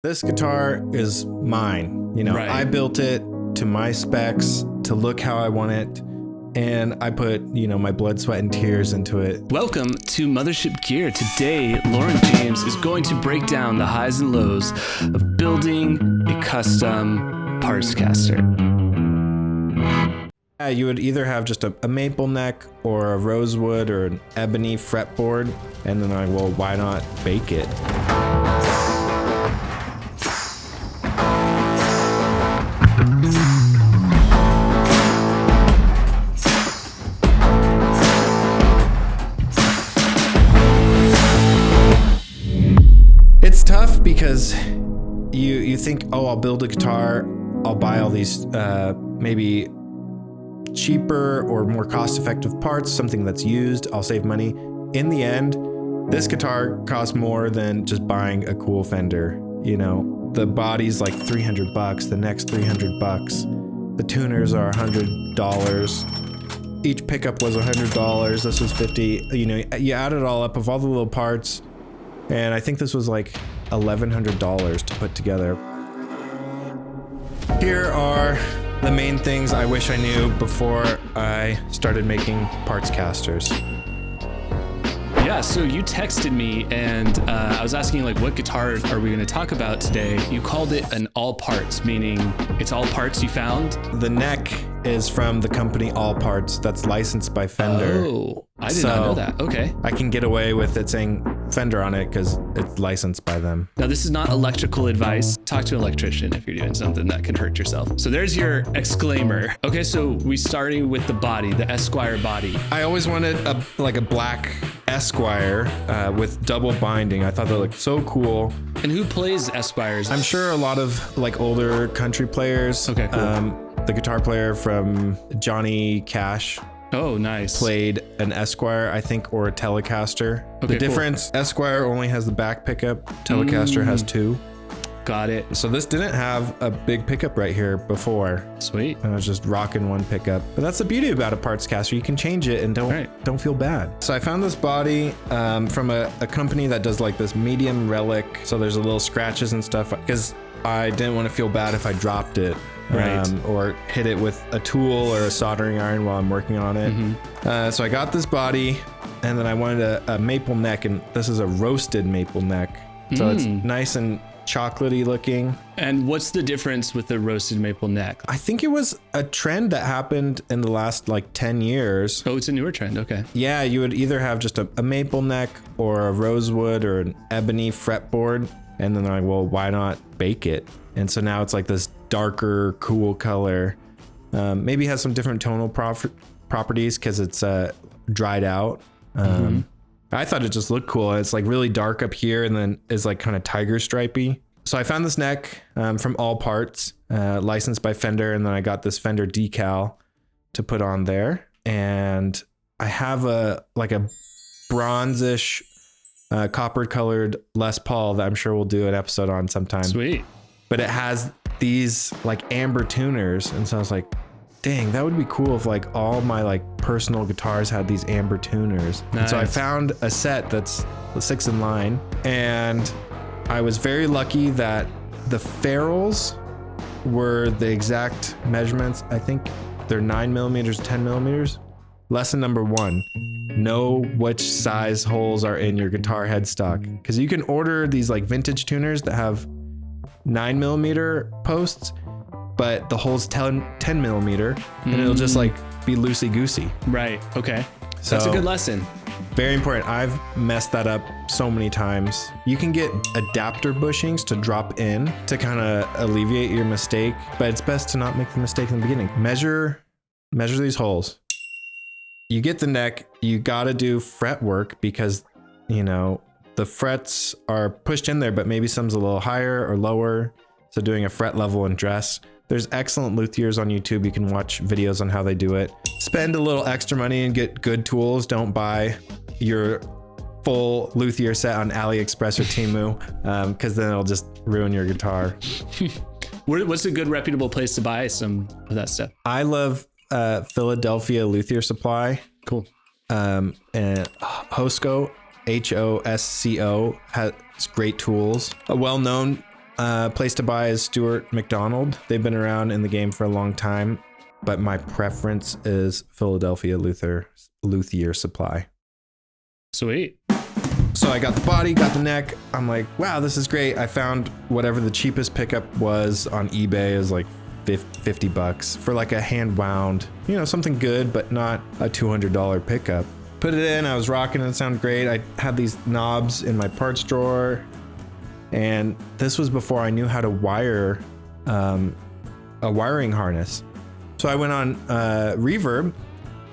This guitar is mine. Right. I built it to my specs to look how I want it. And I put, my blood, sweat, and tears into it. Welcome to Mothership Gear. Today, Loren James is going to break down the highs and lows of building a custom Partscaster. Yeah, you would either have just a maple neck or a rosewood or an ebony fretboard. And then why not bake it? It's tough because you think, oh, I'll build a guitar, I'll buy all these maybe cheaper or more cost-effective parts, something that's used, I'll save money. In the end, this guitar costs more than just buying a cool Fender. The body's like $300, the neck's $300, the tuners are $100. Each pickup was $100. This was $50. You add it all up of all the little parts. And I think this was like $1,100 to put together. Here are the main things I wish I knew before I started making Partscasters. Yeah, so you texted me and I was asking what guitar are we going to talk about today? You called it an Allparts, meaning it's all parts you found? The neck is from the company Allparts that's licensed by Fender. Oh, I did not know that. Okay. I can get away with it saying Fender on it because it's licensed by them. Now, this is not electrical advice. Talk to an electrician if you're doing something that can hurt yourself. So there's your exclaimer. Okay, so we starting with the body, the Esquire Body. I always wanted a black Esquire with double binding. I thought that looked so cool. And who plays Esquires? I'm sure a lot of older country players. Okay, cool. The guitar player from Johnny Cash. Oh, nice. Played an Esquire, I think, or a Telecaster. Okay, the difference, cool. Esquire only has the back pickup. Telecaster has two. Got it. So this didn't have a big pickup right here before. Sweet. I was just rocking one pickup. But that's the beauty about a Partscaster. You can change it and don't feel bad. So I found this body from a company that does this medium Relic. So there's a little scratches and stuff because I didn't want to feel bad if I dropped it. Right. Or hit it with a tool or a soldering iron while I'm working on it. Mm-hmm. So I got this body and then I wanted a maple neck, and this is a roasted maple neck. So it's nice and chocolatey looking. And what's the difference with the roasted maple neck? I think it was a trend that happened in the last 10 years. Oh, it's a newer trend. Okay. Yeah, you would either have just a maple neck or a rosewood or an ebony fretboard. And then why not bake it? And so now it's this darker, cool color. Maybe has some different tonal properties because it's dried out. I thought it just looked cool. It's really dark up here and then is kind of tiger stripy. So I found this neck from Allparts, licensed by Fender. And then I got this Fender decal to put on there. And I have a bronzish copper colored Les Paul that I'm sure we'll do an episode on sometime. Sweet. But it has these amber tuners. And so I was like, dang, that would be cool if all my personal guitars had these amber tuners. Nice. And so I found a set that's the 6 in line. And I was very lucky that the ferrules were the exact measurements. I think they're 9mm, 10mm. Lesson number 1. Know which size holes are in your guitar headstock. Because you can order these vintage tuners that have 9mm posts, but the hole's 10mm, and it'll just be loosey-goosey. Right. Okay. So that's a good lesson. Very important. I've messed that up so many times. You can get adapter bushings to drop in to kind of alleviate your mistake, but it's best to not make the mistake in the beginning. Measure these holes. You get the neck, you gotta do fret work because, the frets are pushed in there, but maybe some's a little higher or lower. So doing a fret level and dress. There's excellent luthiers on YouTube. You can watch videos on how they do it. Spend a little extra money and get good tools. Don't buy your full luthier set on AliExpress or Temu, because then it'll just ruin your guitar. What's a good reputable place to buy some of that stuff? I love Philadelphia Luthier Supply. Cool. And Hosco, Hosco, has great tools. A well-known place to buy is Stuart McDonald. They've been around in the game for a long time, but my preference is Philadelphia Luthier Supply. Sweet. So I got the body, got the neck. I'm like, wow, this is great. I found whatever the cheapest pickup was on eBay is like $50 for like a hand wound, something good, but not a $200 pickup. Put it in, I was rocking it, it sounded great. I had these knobs in my parts drawer, and this was before I knew how to wire a wiring harness. So I went on Reverb,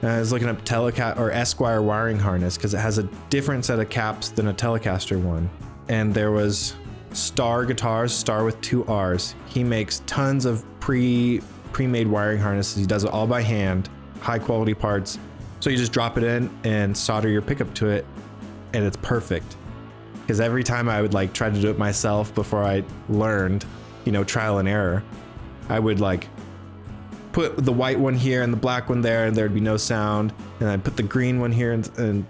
and I was looking up Esquire wiring harness because it has a different set of caps than a Telecaster one. And there was Star Guitars, Star with 2 R's. He makes tons of pre-made wiring harnesses. He does it all by hand, high quality parts. So you just drop it in and solder your pickup to it, and it's perfect. Because every time I would like try to do it myself before I learned, trial and error, I would like put the white one here and the black one there, and there'd be no sound. And I'd put the green one here, and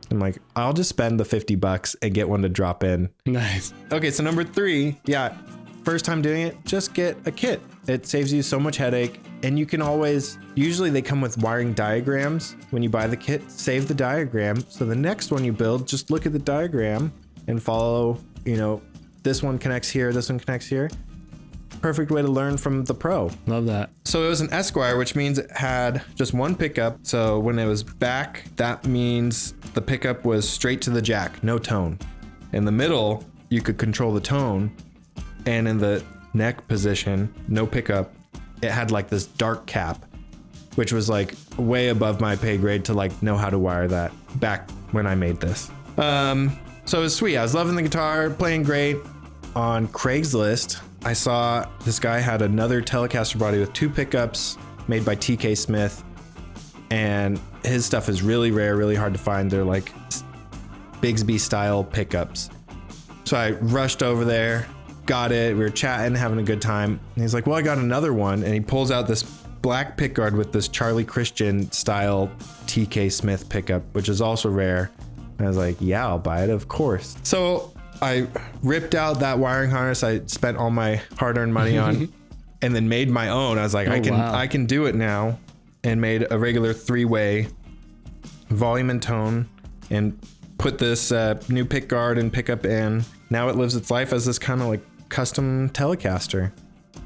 I'm like, I'll just spend the $50 and get one to drop in. Nice. Okay, so number 3, yeah, first time doing it, just get a kit. It saves you so much headache, and you can usually they come with wiring diagrams when you buy the kit. Save the diagram, so the next one you build, just look at the diagram and follow, this one connects here, this one connects here. Perfect way to learn from the pro. Love that. So it was an Esquire, which means it had just one pickup. So when it was back, that means the pickup was straight to the jack, no tone. In the middle, you could control the tone. And in the neck position, no pickup, it had like this dark cap, which was like way above my pay grade to like know how to wire that back when I made this. So it was sweet. I was loving the guitar, playing great. On Craigslist, I saw this guy had another Telecaster body with 2 pickups made by TK Smith, and his stuff is really rare, really hard to find. They're like Bigsby style pickups. So I rushed over there, got it. We were chatting, having a good time. And he's like, well, I got another one. And he pulls out this black pickguard with this Charlie Christian style TK Smith pickup, which is also rare. And I was like, yeah, I'll buy it, of course. So I ripped out that wiring harness I spent all my hard-earned money on and then made my own. I was like, I can do it now, and made a regular 3-way volume and tone and put this new pick guard and pickup in. Now it lives its life as this kind of like custom Telecaster.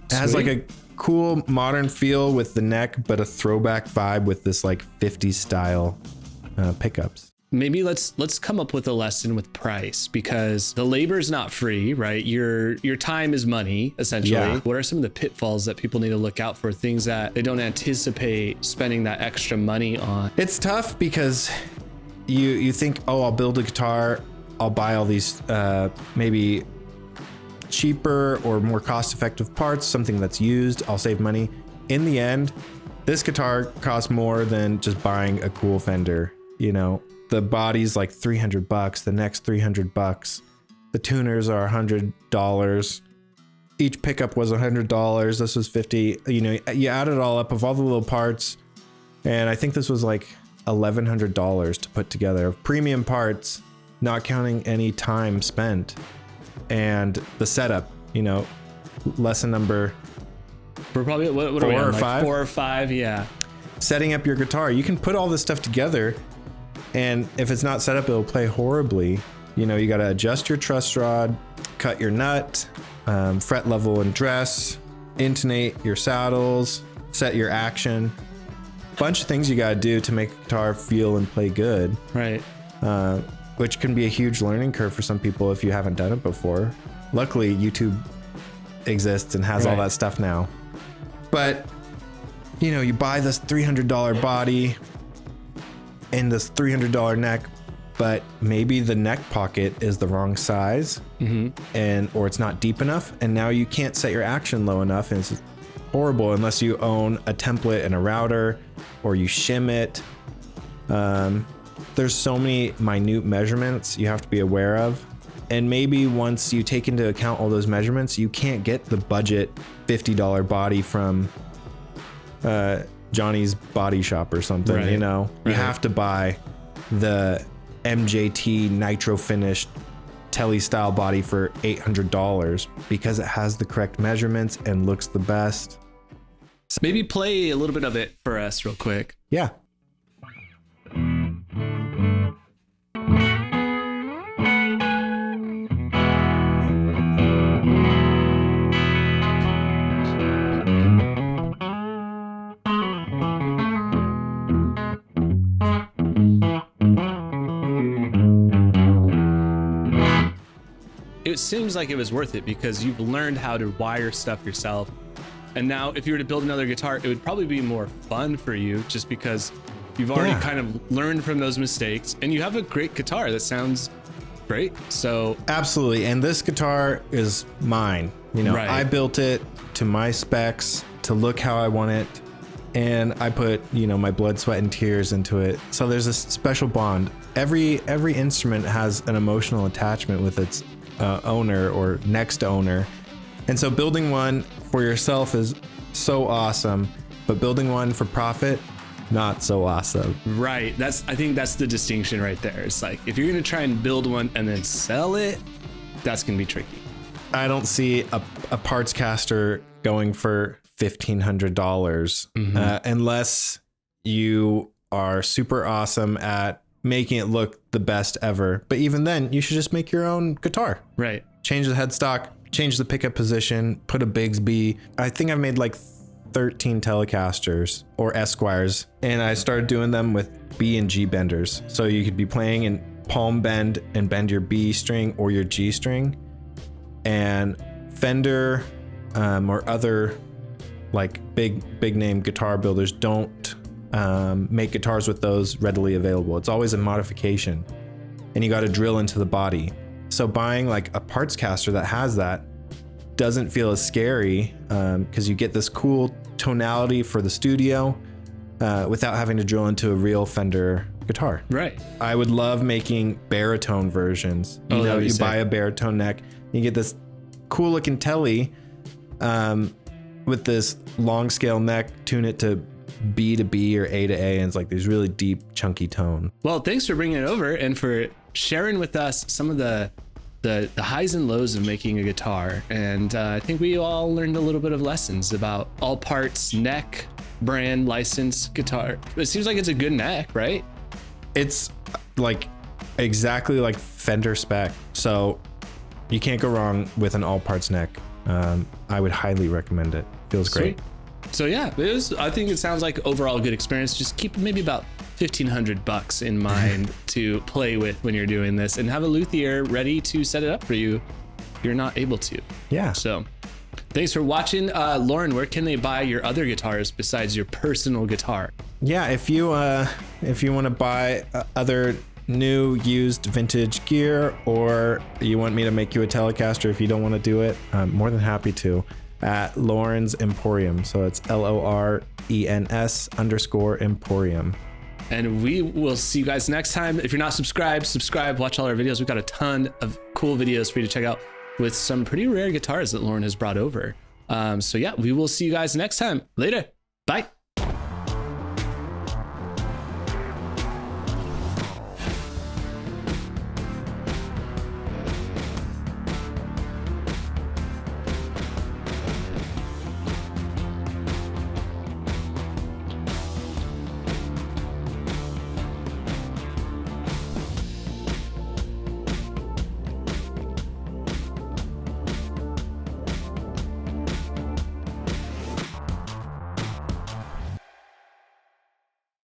It has like a cool modern feel with the neck, but a throwback vibe with this like 50s style pickups. Maybe let's come up with a lesson with price, because the labor is not free, right? Your time is money, essentially. Yeah. What are some of the pitfalls that people need to look out for, things that they don't anticipate spending that extra money on? It's tough because you think, oh, I'll build a guitar, I'll buy all these maybe cheaper or more cost-effective parts, something that's used, I'll save money. In the end, this guitar costs more than just buying a cool Fender, The body's like $300, the neck's $300, the tuners are $100. Each pickup was $100. This was $50. You add it all up of all the little parts, and I think this was like $1,100 to put together of premium parts, not counting any time spent, and the setup. Lesson number. We're probably what 4 are we on, or like 5? 4 or 5, yeah. Setting up your guitar, you can put all this stuff together. And if it's not set up, it'll play horribly. You got to adjust your truss rod, cut your nut, fret level and dress, intonate your saddles, set your action. Bunch of things you got to do to make a guitar feel and play good. Right. Which can be a huge learning curve for some people if you haven't done it before. Luckily, YouTube exists and has all that stuff now. But, you buy this $300 body and this $300 neck, but maybe the neck pocket is the wrong size, or it's not deep enough, and now you can't set your action low enough, and it's horrible unless you own a template and a router, or you shim it. There's so many minute measurements you have to be aware of, and maybe once you take into account all those measurements, you can't get the budget $50 body from Johnny's Body Shop or something. You have to buy the MJT nitro finished Tele style body for $800 because it has the correct measurements and looks the best. Maybe play a little bit of it for us real quick. Yeah. It seems like it was worth it because you've learned how to wire stuff yourself. And now if you were to build another guitar, it would probably be more fun for you just because you've already kind of learned from those mistakes and you have a great guitar that sounds great. So absolutely. And this guitar is mine. You know, I built it to my specs to look how I want it. And I put, you know, my blood, sweat, and tears into it. So there's a special bond. Every instrument has an emotional attachment with its owner or next owner. And so building one for yourself is so awesome, but building one for profit, not so awesome. Right. I think that's the distinction right there. It's like, if you're going to try and build one and then sell it, that's going to be tricky. I don't see a Partscaster going for $1,500 unless you are super awesome at making it look the best ever. But even then, you should just make your own guitar. Right. Change the headstock, change the pickup position, put a Bigsby. I think I've made like 13 Telecasters or Esquires, and I started doing them with B and G benders. So you could be playing in palm bend and bend your B string or your G string. And Fender or other like big name guitar builders don't make guitars with those readily available. It's always a modification and you got to drill into the body. So buying like a Partscaster that has that doesn't feel as scary because you get this cool tonality for the studio without having to drill into a real Fender guitar. Right. I would love making baritone versions. You know, you buy a baritone neck, you get this cool looking Tele with this long scale neck, tune it to B to B or A to A, and it's like these really deep, chunky tone. Well, thanks for bringing it over and for sharing with us some of the highs and lows of making a guitar. And I think we all learned a little bit of lessons about Allparts neck brand licensed guitar. It seems like it's a good neck, right? It's like exactly like Fender spec. So you can't go wrong with an Allparts neck. I would highly recommend it. Feels great. So yeah, I think it sounds like overall a good experience. Just keep maybe about $1,500 in mind to play with when you're doing this, and have a luthier ready to set it up for you if you're not able to. Yeah. So thanks for watching. Loren, where can they buy your other guitars besides your personal guitar? Yeah, if you want to buy other new used vintage gear, or you want me to make you a Telecaster if you don't want to do it, I'm more than happy to, at Loren's Emporium. So it's LORENS_Emporium. And we will see you guys next time. If you're not subscribed, subscribe, watch all our videos. We've got a ton of cool videos for you to check out with some pretty rare guitars that Loren has brought over. So yeah, we will see you guys next time. Later. Bye.